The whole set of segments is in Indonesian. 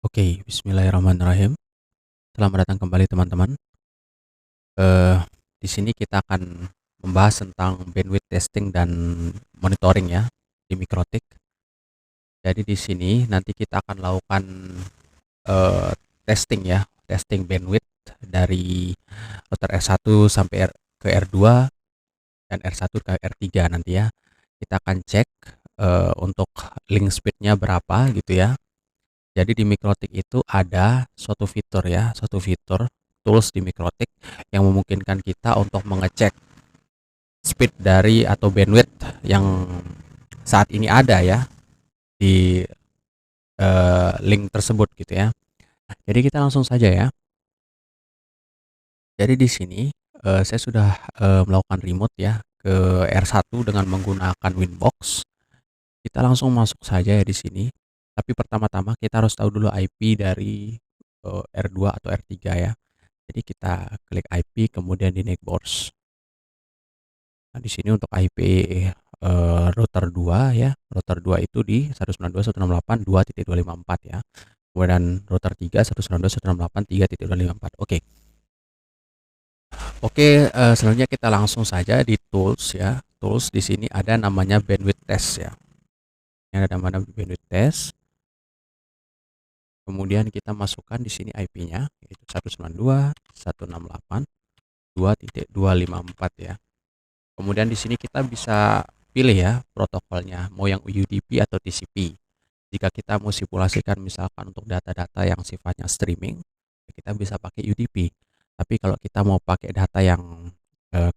Oke, bismillahirrahmanirrahim. Selamat datang kembali teman-teman. Eh, di sini kita akan membahas tentang bandwidth testing dan monitoring ya di Mikrotik. Jadi di sini nanti kita akan lakukan eh, testing ya, testing bandwidth dari router R1 sampai ke R2 dan R1 ke R3 nanti ya. Kita akan cek untuk link speednya berapa gitu ya. Jadi di Mikrotik itu ada suatu fitur tools di Mikrotik yang memungkinkan kita untuk mengecek speed dari atau bandwidth yang saat ini ada ya di link tersebut gitu ya. Jadi kita langsung saja ya. Jadi di sini saya sudah melakukan remote ya ke R1 dengan menggunakan Winbox. Kita langsung masuk saja ya di sini. Tapi pertama-tama kita harus tahu dulu IP dari R2 atau R3 ya. Jadi kita klik IP kemudian di Networks. Nah, di sini untuk IP router 2 ya. Router 2 itu di 192.168.2.254 ya. Kemudian router 3 192.168.3.254. Oke. Oke, selanjutnya kita langsung saja di tools ya. Tools di sini ada namanya bandwidth test ya. Ini ada namanya bandwidth test. Kemudian kita masukkan di sini IP-nya yaitu 192.168.2.254 ya. Kemudian di sini kita bisa pilih ya protokolnya, mau yang UDP atau TCP. Jika kita mau simulasikan misalkan untuk data-data yang sifatnya streaming, kita bisa pakai UDP. Tapi kalau kita mau pakai data yang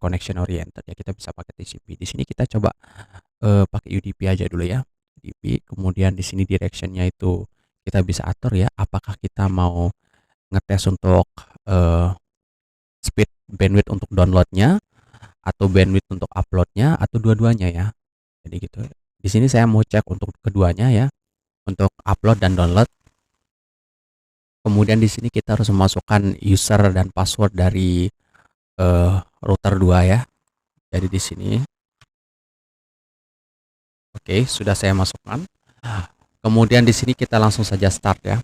connection oriented ya kita bisa pakai TCP. Di sini kita coba pakai UDP aja dulu ya. UDP. Kemudian di sini directionnya itu kita bisa atur ya, apakah kita mau ngetes untuk speed bandwidth untuk downloadnya atau bandwidth untuk uploadnya atau dua-duanya ya. Jadi gitu. Di sini saya mau cek untuk keduanya ya, untuk upload dan download. Kemudian di sini kita harus memasukkan user dan password dari router 2 ya. Jadi di sini oke, sudah saya masukkan. Kemudian di sini kita langsung saja start ya.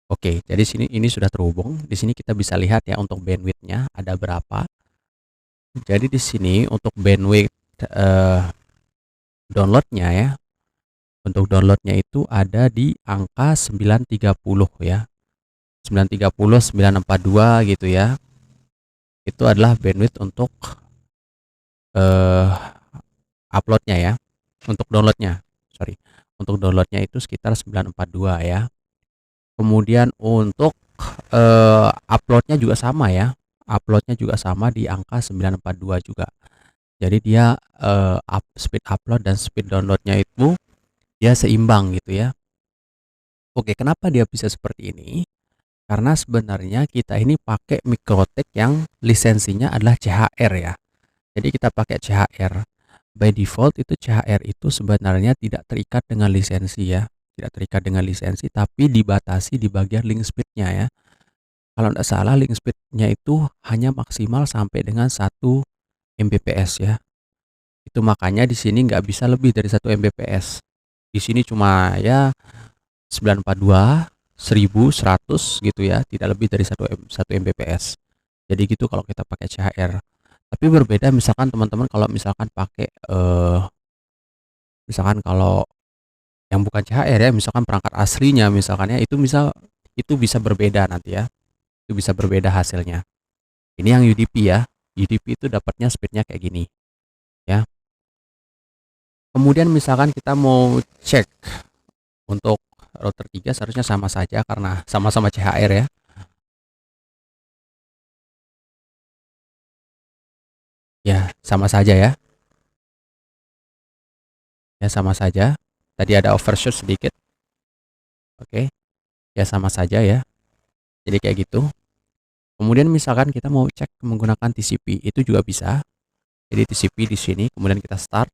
Oke, jadi sini ini sudah terhubung. Di sini kita bisa lihat ya untuk bandwidthnya ada berapa. Jadi di sini untuk bandwidth downloadnya ya, untuk downloadnya itu ada di angka 930 ya, 930 942 gitu ya. Itu adalah bandwidth untuk uploadnya ya, untuk downloadnya sorry, untuk downloadnya itu sekitar 942 ya. Kemudian untuk uploadnya juga sama ya, uploadnya juga sama di angka 942 juga. Jadi dia speed upload dan speed downloadnya itu dia seimbang gitu ya. Oke, kenapa dia bisa seperti ini? Karena sebenarnya kita ini pakai Mikrotik yang lisensinya adalah CHR ya. Jadi kita pakai CHR. By default itu CHR itu sebenarnya tidak terikat dengan lisensi ya. Tidak terikat dengan lisensi tapi dibatasi di bagian link speednya ya. Kalau tidak salah link speednya itu hanya maksimal sampai dengan 1 Mbps ya. Itu makanya di sini nggak bisa lebih dari 1 Mbps. Di sini cuma ya 942, 1100 gitu ya, tidak lebih dari 1 Mbps. Jadi gitu kalau kita pakai CHR. Tapi berbeda misalkan teman-teman kalau misalkan pakai misalkan kalau yang bukan CHR ya, misalkan perangkat aslinya misalkan ya, itu bisa berbeda nanti ya. Itu bisa berbeda hasilnya. Ini yang UDP ya. UDP itu dapatnya speednya kayak gini ya. Kemudian misalkan kita mau cek untuk router 3 seharusnya sama saja karena sama-sama CHR ya. Ya, sama saja ya. Ya, sama saja. Tadi ada overshoot sedikit. Oke. Ya, sama saja ya. Jadi kayak gitu. Kemudian misalkan kita mau cek menggunakan TCP, itu juga bisa. Jadi TCP di sini, kemudian kita start.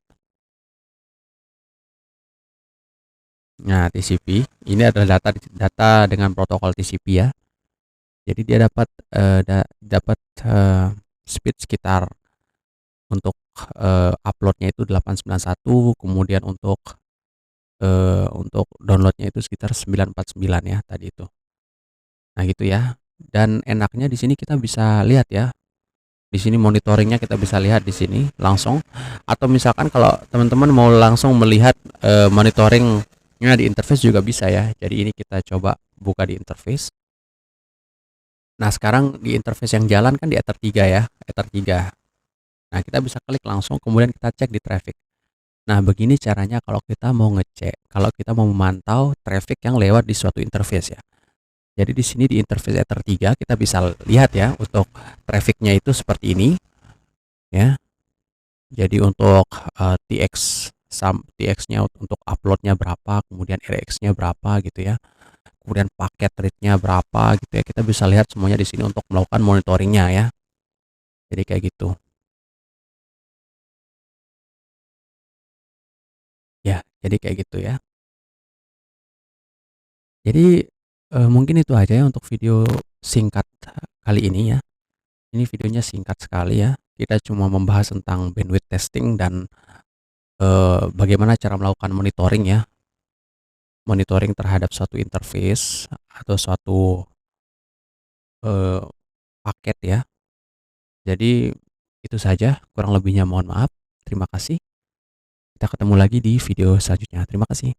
Nah, TCP ini adalah data dengan protokol TCP ya. Jadi dia dapat speed sekitar untuk uploadnya itu 891, kemudian untuk untuk downloadnya itu sekitar 949 ya tadi itu. Nah gitu ya, dan enaknya di sini kita bisa lihat ya, di sini monitoringnya kita bisa lihat di sini langsung, atau misalkan kalau teman-teman mau langsung melihat monitoringnya di interface juga bisa ya. Jadi ini kita coba buka di interface. Nah sekarang di interface yang jalan kan di Ether 3 ya, Ether 3. Nah kita bisa klik langsung, kemudian kita cek di traffic. Nah begini caranya kalau kita mau ngecek, kalau kita mau memantau traffic yang lewat di suatu interface ya. Jadi di sini di interface Ether 3 kita bisa lihat ya untuk trafficnya itu seperti ini ya. Jadi untuk TX-nya untuk uploadnya berapa, kemudian RX-nya berapa gitu ya. Kemudian paket rate-nya berapa gitu ya. Kita bisa lihat semuanya di sini untuk melakukan monitoringnya ya. Jadi kayak gitu. Ya, jadi kayak gitu ya. Jadi mungkin itu aja ya untuk video singkat kali ini ya. Ini videonya singkat sekali ya. Kita cuma membahas tentang bandwidth testing dan bagaimana cara melakukan monitoring ya. Monitoring terhadap suatu interface atau suatu eh, paket ya. Jadi itu saja, kurang lebihnya mohon maaf. Terima kasih. Kita ketemu lagi di video selanjutnya. Terima kasih.